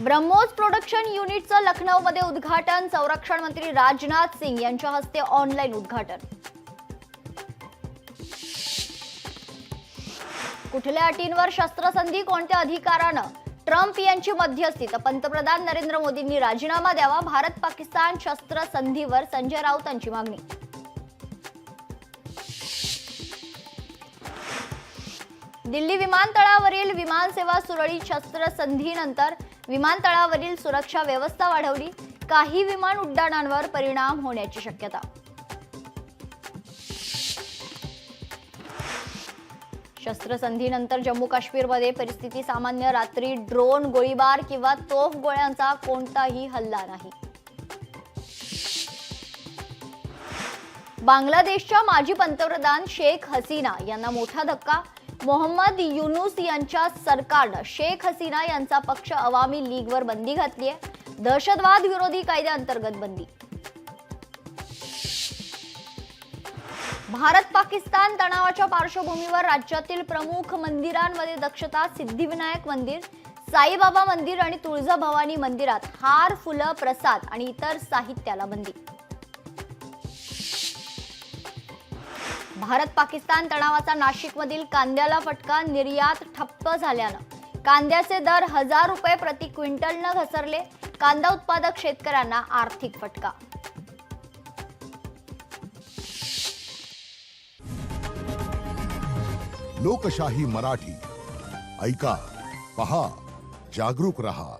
BrahMos production युनिटचं लखनौमध्ये उद्घाटन, संरक्षण मंत्री राजनाथ सिंग यांच्या हस्ते ऑनलाईन उद्घाटन। कुठल्या अटींवर शस्त्रसंधी, कोणत्या अधिकारानं? ट्रम्प यांची मध्यस्थी तर पंतप्रधान नरेंद्र मोदींनी राजीनामा द्यावा। भारत पाकिस्तान शस्त्रसंधीवर संजय राऊतांची मागणी। दिल्ली विमानतळावरील विमानसेवा सुरळीत, शस्त्रसंधीनंतर विमानतळावरील सुरक्षा व्यवस्था वाढवली, काही विमान उड्डाणांवर परिणाम होण्याची शक्यता। शस्त्रसंधीनंतर जम्मू काश्मीरमध्ये परिस्थिती सामान्य, रात्री ड्रोन गोळीबार किंवा तोफ गोळ्यांचा कोणताही हल्ला नाही। बांगलादेशच्या माजी पंतप्रधान शेख हसीना यांना मोठा धक्का, मोहम्मद युनूस यांच्या सरकारनं शेख हसीना यांचा पक्ष अवामी लीगवर बंदी घातली आहे, दहशतवाद विरोधी कायद्याअंतर्गत बंदी। भारत पाकिस्तान तणावाच्या पार्श्वभूमीवर राज्यातील प्रमुख मंदिरांमध्ये दक्षता, सिद्धिविनायक मंदिर, साईबाबा मंदिर आणि तुळजाभवानी मंदिरात हार, फुलं, प्रसाद आणि इतर साहित्याला बंदी। भारत पाकिस्तान तणावाचा नाशिकमधील कांद्याला फटका, निर्यात ठप्प झाल्यानं कांद्याचे दर 1000 रुपये प्रति क्विंटलनं घसरले, कांदा उत्पादक शेतकऱ्यांना आर्थिक फटका। लोकशाही मराठी ऐका, पहा, जागरूक रहा।